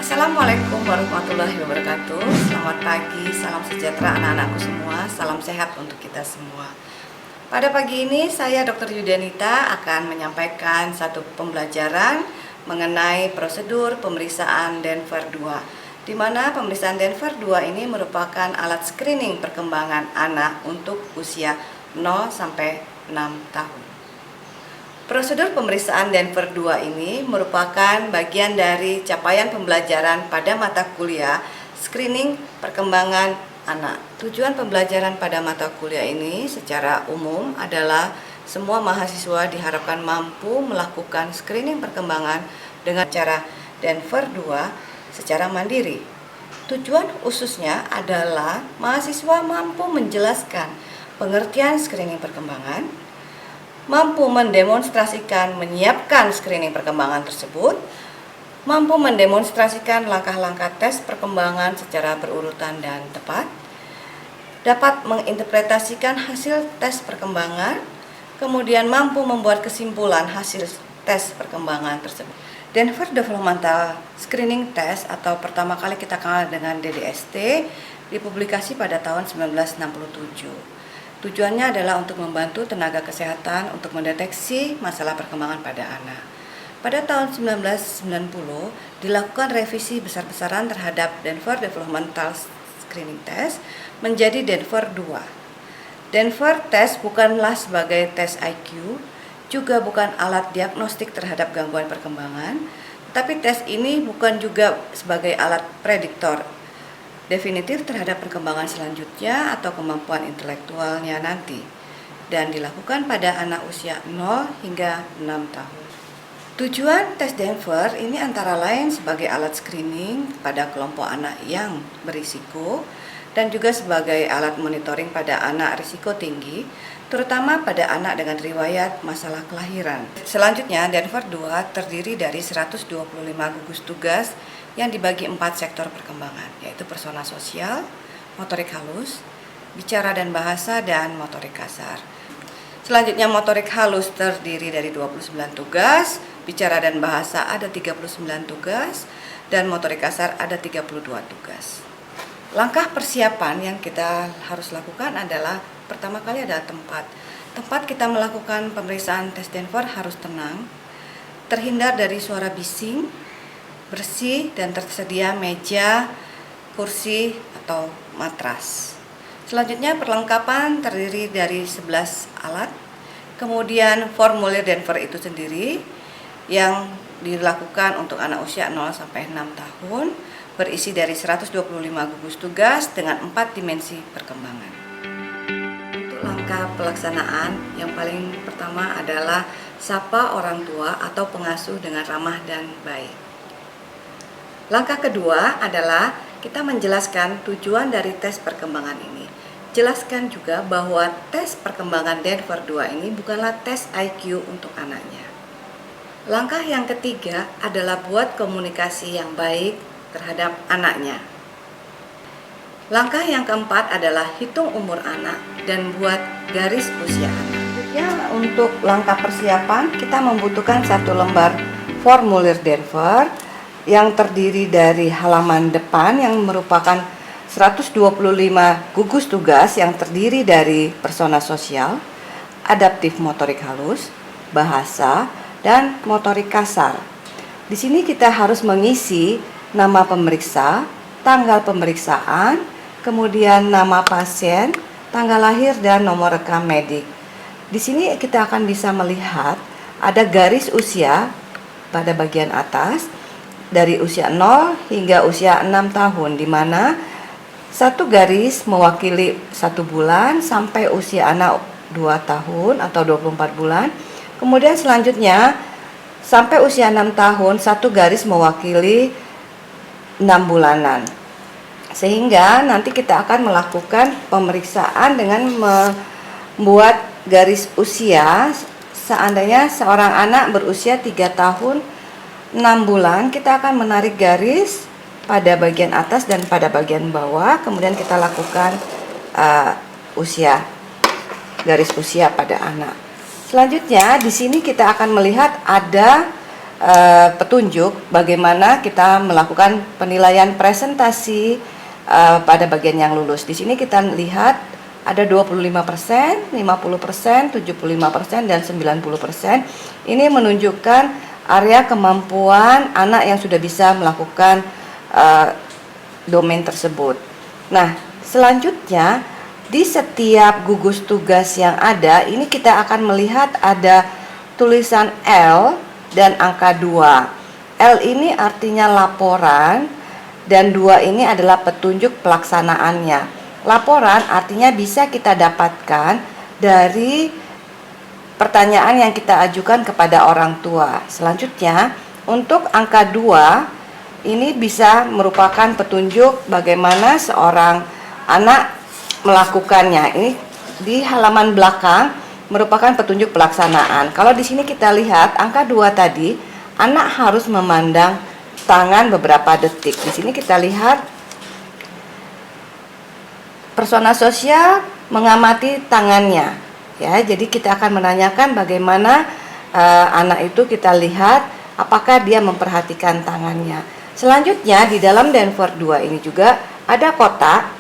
Assalamualaikum warahmatullahi wabarakatuh. Selamat pagi, salam sejahtera anak-anakku semua, salam sehat untuk kita semua. Pada pagi ini saya Dr. Yudianita akan menyampaikan satu pembelajaran mengenai prosedur pemeriksaan Denver 2, di mana pemeriksaan Denver 2 ini merupakan alat screening perkembangan anak untuk usia 0 sampai 6 tahun. Prosedur pemeriksaan Denver 2 ini merupakan bagian dari capaian pembelajaran pada mata kuliah screening perkembangan anak. Tujuan pembelajaran pada mata kuliah ini secara umum adalah semua mahasiswa diharapkan mampu melakukan screening perkembangan dengan cara Denver 2 secara mandiri. Tujuan khususnya adalah mahasiswa mampu menjelaskan pengertian screening perkembangan, mampu mendemonstrasikan menyiapkan screening perkembangan tersebut, mampu mendemonstrasikan langkah-langkah tes perkembangan secara berurutan dan tepat, dapat menginterpretasikan hasil tes perkembangan, kemudian mampu membuat kesimpulan hasil tes perkembangan tersebut. Denver Developmental Screening Test atau pertama kali kita kenal dengan DDST dipublikasi pada tahun 1967. Tujuannya adalah untuk membantu tenaga kesehatan untuk mendeteksi masalah perkembangan pada anak. Pada tahun 1990 dilakukan revisi besar-besaran terhadap Denver Developmental Screening Test menjadi Denver 2. Denver Test bukanlah sebagai tes IQ, juga bukan alat diagnostik terhadap gangguan perkembangan, tetapi tes ini bukan juga sebagai alat prediktor definitif terhadap perkembangan selanjutnya atau kemampuan intelektualnya nanti, dan dilakukan pada anak usia 0 hingga 6 tahun. Tujuan tes Denver ini antara lain sebagai alat screening pada kelompok anak yang berisiko dan juga sebagai alat monitoring pada anak risiko tinggi, terutama pada anak dengan riwayat masalah kelahiran. Selanjutnya, Denver 2 terdiri dari 125 gugus tugas yang dibagi 4 sektor perkembangan, yaitu persona sosial, motorik halus, bicara dan bahasa, dan motorik kasar. Selanjutnya, motorik halus terdiri dari 29 tugas, bicara dan bahasa ada 39 tugas, dan motorik kasar ada 32 tugas. Langkah persiapan yang kita harus lakukan adalah pertama kali adalah tempat. Tempat kita melakukan pemeriksaan tes Denver harus tenang, terhindar dari suara bising, bersih, dan tersedia meja, kursi, atau matras. Selanjutnya perlengkapan terdiri dari 11 alat. Kemudian formulir Denver itu sendiri yang dilakukan untuk anak usia 0 sampai 6 tahun berisi dari 125 gugus tugas dengan 4 dimensi perkembangan. Untuk langkah pelaksanaan yang paling pertama adalah sapa orang tua atau pengasuh dengan ramah dan baik. Langkah kedua adalah kita menjelaskan tujuan dari tes perkembangan ini. Jelaskan juga bahwa tes perkembangan Denver 2 ini bukanlah tes IQ untuk anaknya. Langkah yang ketiga adalah buat komunikasi yang baik terhadap anaknya. Langkah yang keempat adalah hitung umur anak dan buat garis usia anak. Selanjutnya, untuk langkah persiapan kita membutuhkan satu lembar formulir Denver yang terdiri dari halaman depan yang merupakan 125 gugus tugas yang terdiri dari persona sosial, adaptif motorik halus, bahasa, dan motorik kasar. Di sini kita harus mengisi nama pemeriksa, tanggal pemeriksaan, kemudian nama pasien, tanggal lahir, dan nomor rekam medik. Di sini kita akan bisa melihat ada garis usia pada bagian atas dari usia 0 hingga usia 6 tahun, di mana satu garis mewakili 1 bulan sampai usia anak 2 tahun atau 24 bulan. Kemudian selanjutnya sampai usia 6 tahun satu garis mewakili 6 bulanan. Sehingga nanti kita akan melakukan pemeriksaan dengan membuat garis usia. Seandainya seorang anak berusia 3 tahun 6 bulan, kita akan menarik garis pada bagian atas dan pada bagian bawah, kemudian kita lakukan garis usia pada anak. Selanjutnya di sini kita akan melihat ada petunjuk bagaimana kita melakukan penilaian presentasi pada bagian yang lulus. Di sini kita lihat ada 25%, 50%, 75%, dan 90%. Ini menunjukkan area kemampuan anak yang sudah bisa melakukan domain tersebut. Nah, selanjutnya di setiap gugus tugas yang ada, ini kita akan melihat ada tulisan L dan angka 2. L ini artinya laporan dan 2 ini adalah petunjuk pelaksanaannya. Laporan artinya bisa kita dapatkan dari pertanyaan yang kita ajukan kepada orang tua. Selanjutnya, untuk angka 2 ini bisa merupakan petunjuk bagaimana seorang anak melakukannya. Ini di halaman belakang merupakan petunjuk pelaksanaan. Kalau di sini kita lihat angka 2 tadi, anak harus memandang tangan beberapa detik. Di sini kita lihat persona sosial mengamati tangannya. Ya, jadi kita akan menanyakan bagaimana anak itu kita lihat apakah dia memperhatikan tangannya. Selanjutnya di dalam Denver 2 ini juga ada kotak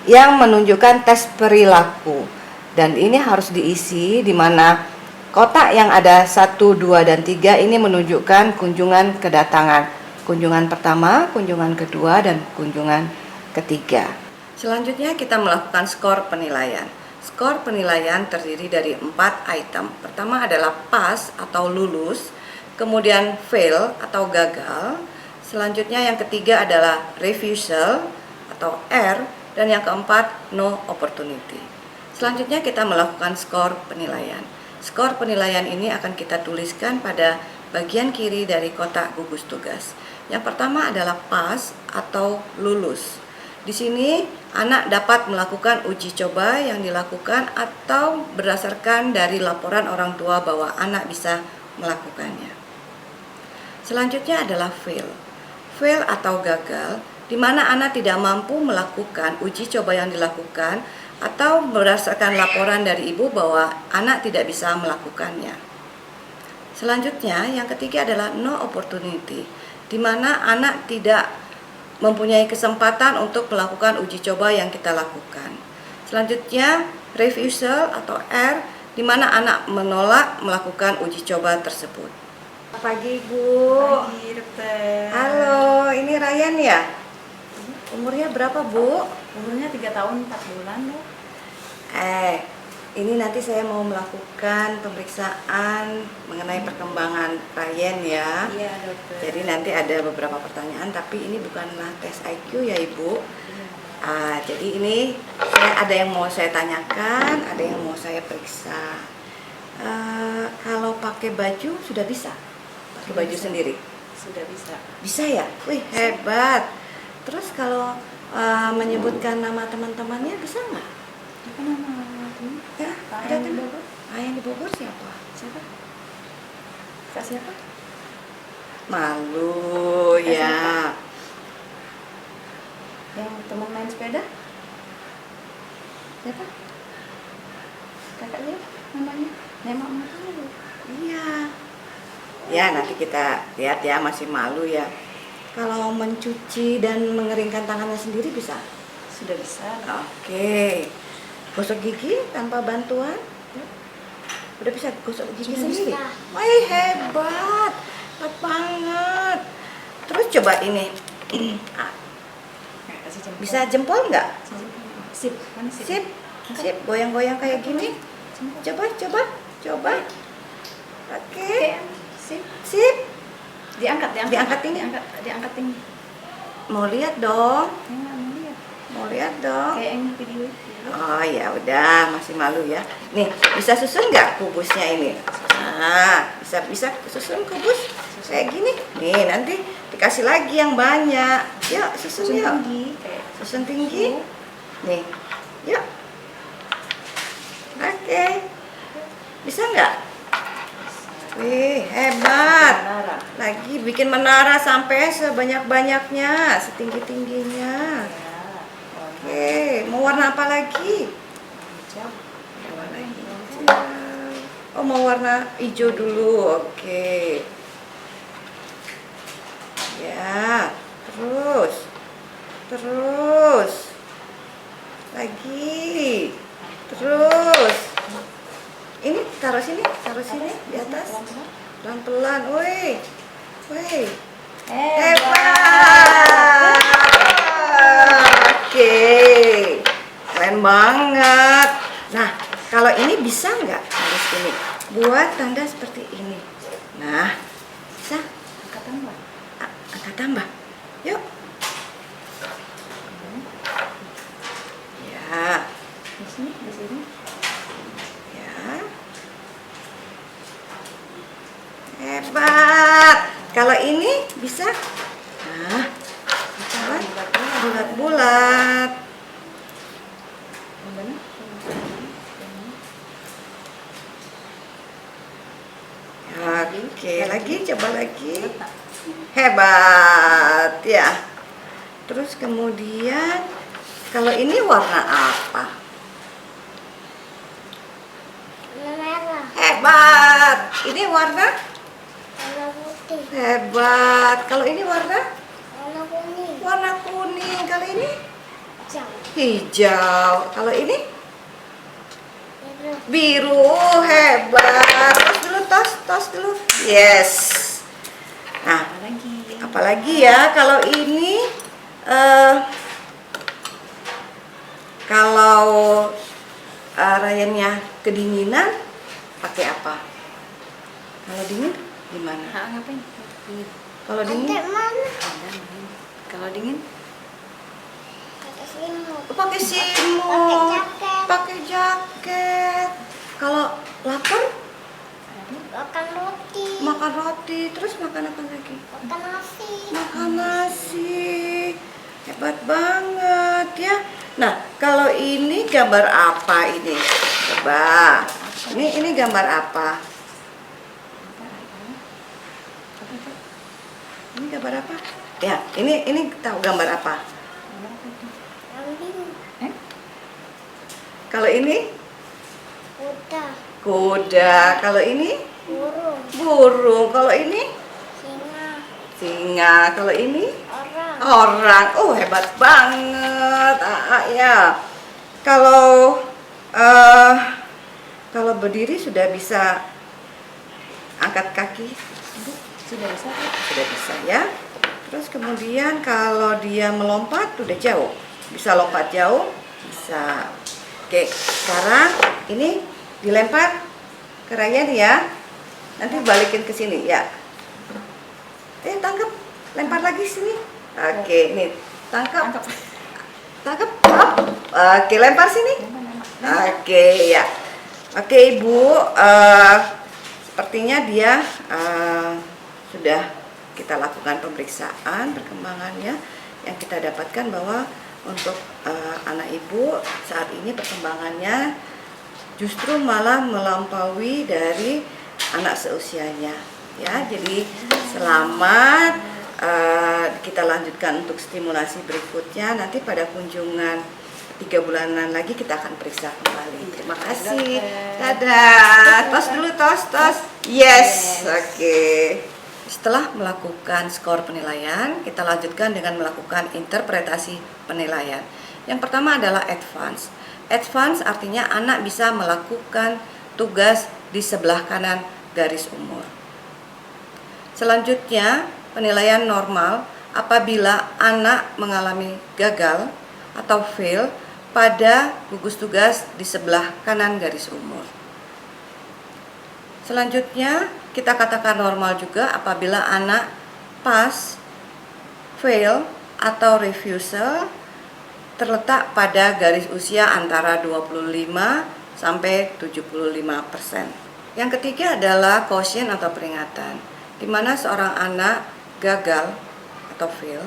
yang menunjukkan tes perilaku. Dan ini harus diisi di mana kotak yang ada 1, 2, dan 3 ini menunjukkan kunjungan kedatangan. Kunjungan pertama, kunjungan kedua, dan kunjungan ketiga. Selanjutnya kita melakukan skor penilaian. Skor penilaian terdiri dari 4 item. Pertama adalah pass atau lulus, kemudian fail atau gagal. Selanjutnya yang ketiga adalah refusal atau R, dan yang keempat no opportunity. Selanjutnya kita melakukan skor penilaian. Skor penilaian ini akan kita tuliskan pada bagian kiri dari kotak gugus tugas. Yang pertama adalah pass atau lulus. Di sini anak dapat melakukan uji coba yang dilakukan atau berdasarkan dari laporan orang tua bahwa anak bisa melakukannya. Selanjutnya adalah fail. Fail atau gagal, di mana anak tidak mampu melakukan uji coba yang dilakukan atau berdasarkan laporan dari ibu bahwa anak tidak bisa melakukannya. Selanjutnya, yang ketiga adalah no opportunity, di mana anak tidak mempunyai kesempatan untuk melakukan uji coba yang kita lakukan. Selanjutnya, refusal atau R, di mana anak menolak melakukan uji coba tersebut. Pagi, Bu. Pagi, dokter. Halo, ini Ryan ya? Umurnya berapa, Bu? Umurnya 3 tahun 4 bulan, Bu. Ini nanti saya mau melakukan pemeriksaan mengenai perkembangan Ryan ya. Iya, dokter. Jadi nanti ada beberapa pertanyaan, tapi ini bukanlah tes IQ ya, Ibu. Jadi ini ada yang mau saya tanyakan, ada yang mau saya periksa. Kalau pakai baju sudah bisa? Pakai baju sendiri? Sudah bisa. Bisa ya? Wih, hebat. Terus kalau menyebutkan nama teman-temannya bisa nggak? Apa nama teman? Ya, ada Yang di teman. Bogor? Yang di Bogor siapa? Siapa? Kak siapa? Malu ya. Yang teman main sepeda? Siapa? Kakak dia namanya? Nemak mana, Bu? Iya. Ya, nanti kita lihat ya, masih malu ya. Kalau mencuci dan mengeringkan tangannya sendiri bisa? Sudah bisa. Oke. Gosok gigi tanpa bantuan? Udah bisa gosok gigi Sudah sendiri? bisa. Wih, hebat. Hebat banget. Terus coba ini. Kasih jempol. Bisa jempol nggak? Sip. Mana sip? Sip. Sip, goyang-goyang kayak gini. Jempol. Coba. Oke. Sip. Sip. Diangkat tinggi. Diangkat tinggi. Mau lihat dong. Enggak mau lihat. Mau lihat dong. Kayak yang video itu. Oh ya udah, masih malu ya. Nih, bisa susun nggak kubusnya ini? Nah, bisa susun kubus kayak gini. Nih, nanti dikasih lagi yang banyak. Yuk, susun yuk. tinggi. Susun tinggi. Nih, yuk. Oke. Bisa nggak? Wih, hebat. Menara. Lagi bikin menara sampai sebanyak-banyaknya, setinggi-tingginya. Oke, mau warna apa lagi? Hijau. Warna hijau. Oh, mau warna hijau dulu. Oke. Ya, terus lagi, terus. Ini taruh sini di atas. Pelan-pelan, woi. Hebat. Oke, keren banget. Nah, kalau ini bisa nggak harus ini? Buat tanda seperti ini. Nah, bisa? Angkat tambah. Angkat tambah. Yuk. Ya. Di sini. Ya. Hebat. Kalau ini bisa? Nah, bulat-bulat. Oke, lagi, coba lagi. Hebat ya. Terus kemudian kalau ini warna apa? Merah, Hebat. Ini warna? warna putih, Hebat. Kalau ini warna? warna kuning, Warna kuning. Kalau ini? hijau, Hijau. Kalau ini? biru, Biru. Hebat. Tos dulu. Yes. Nah, apalagi ya kalau ini kalau Ryannya kedinginan pakai apa? Kalau dingin gimana? Ngapain? Kalau dingin? Adek mana? Kalau dingin? Pakai selimut, Pakai selimut. jaket. Pakai jaket. Kalau lapar makan roti, makan roti. Terus makan apa lagi? makan nasi, Makan nasi. Hebat banget ya. Nah, kalau ini gambar apa ini? Coba. Ini gambar apa? Ini gambar apa? Ya, ini tahu gambar apa? kambing, Kalau ini kuda, kuda. Kalau ini burung, burung. Kalau ini singa, singa. Kalau ini orang, orang. Oh, hebat banget. Ya. Kalau kalau berdiri sudah bisa angkat kaki. Sudah bisa. Sudah bisa ya. Terus kemudian kalau dia melompat udah jauh. Bisa lompat jauh, bisa. Oke, sekarang ini dilempar ke Ryan ya. Nanti balikin ke sini ya. Tangkap. Lempar lagi sini. Oke, nih. Tangkap. Tangkap. Hop. Oke, lempar sini. Oke, ya. Oke, Ibu. Sepertinya dia sudah kita lakukan pemeriksaan perkembangannya, yang kita dapatkan bahwa untuk anak Ibu saat ini perkembangannya justru malah melampaui dari anak seusianya ya. Jadi selamat, kita lanjutkan untuk stimulasi berikutnya. Nanti pada kunjungan 3 bulanan lagi kita akan periksa kembali. Terima kasih. Dadah. Tos dulu, tos. Yes. Oke. Setelah melakukan skor penilaian, kita lanjutkan dengan melakukan interpretasi penilaian. Yang pertama adalah advance. Advance artinya anak bisa melakukan tugas di sebelah kanan garis umur. Selanjutnya, penilaian normal apabila anak mengalami gagal atau fail pada gugus tugas di sebelah kanan garis umur. Selanjutnya, kita katakan normal juga apabila anak pass, fail, atau refusal terletak pada garis usia antara 25 sampai 75%. Yang ketiga adalah caution atau peringatan, di mana seorang anak gagal atau fail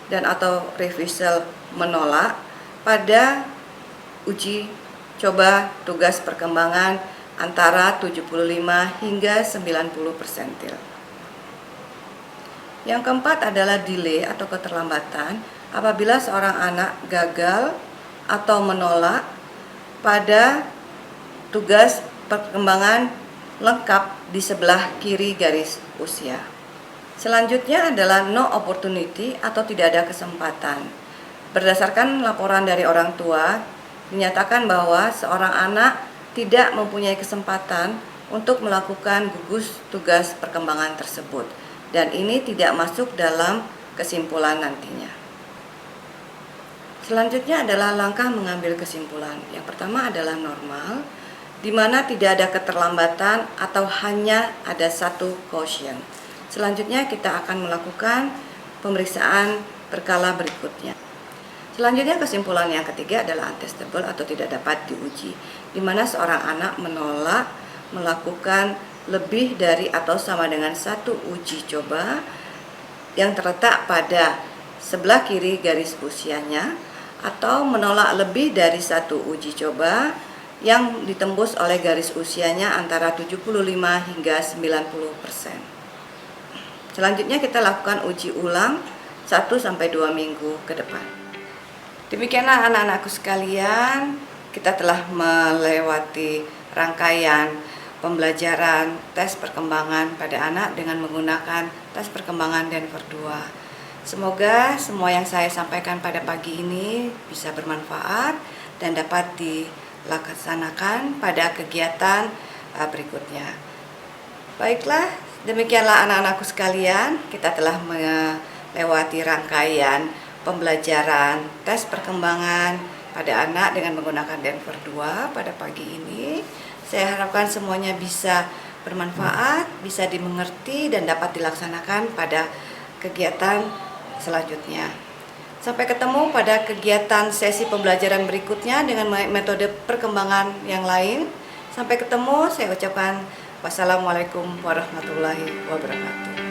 dan atau refusal menolak pada uji coba tugas perkembangan antara 75 hingga 90 persentil. Yang keempat adalah delay atau keterlambatan apabila seorang anak gagal atau menolak pada tugas perkembangan lengkap di sebelah kiri garis usia. Selanjutnya adalah no opportunity atau tidak ada kesempatan. Berdasarkan laporan dari orang tua, dinyatakan bahwa seorang anak tidak mempunyai kesempatan untuk melakukan gugus tugas perkembangan tersebut, dan ini tidak masuk dalam kesimpulan nantinya. Selanjutnya adalah langkah mengambil kesimpulan. Yang pertama adalah normal, di mana tidak ada keterlambatan atau hanya ada satu caution. Selanjutnya kita akan melakukan pemeriksaan berkala berikutnya. Selanjutnya kesimpulan yang ketiga adalah untestable atau tidak dapat diuji, di mana seorang anak menolak melakukan lebih dari atau sama dengan satu uji coba yang terletak pada sebelah kiri garis usianya, atau menolak lebih dari satu uji coba yang ditembus oleh garis usianya antara 75 hingga 90%. Selanjutnya kita lakukan uji ulang 1-2 minggu ke depan. Demikianlah anak-anakku sekalian, kita telah melewati rangkaian pembelajaran tes perkembangan pada anak dengan menggunakan tes perkembangan Denver 2. Semoga semua yang saya sampaikan pada pagi ini bisa bermanfaat dan dapat dilaksanakan pada kegiatan berikutnya. Baiklah, demikianlah anak-anakku sekalian, kita telah melewati rangkaian pembelajaran tes perkembangan pada anak dengan menggunakan Denver 2 pada pagi ini. Saya harapkan semuanya bisa bermanfaat, bisa dimengerti dan dapat dilaksanakan pada kegiatan selanjutnya. Sampai ketemu pada kegiatan sesi pembelajaran berikutnya dengan metode perkembangan yang lain. Sampai ketemu, saya ucapkan wassalamualaikum warahmatullahi wabarakatuh.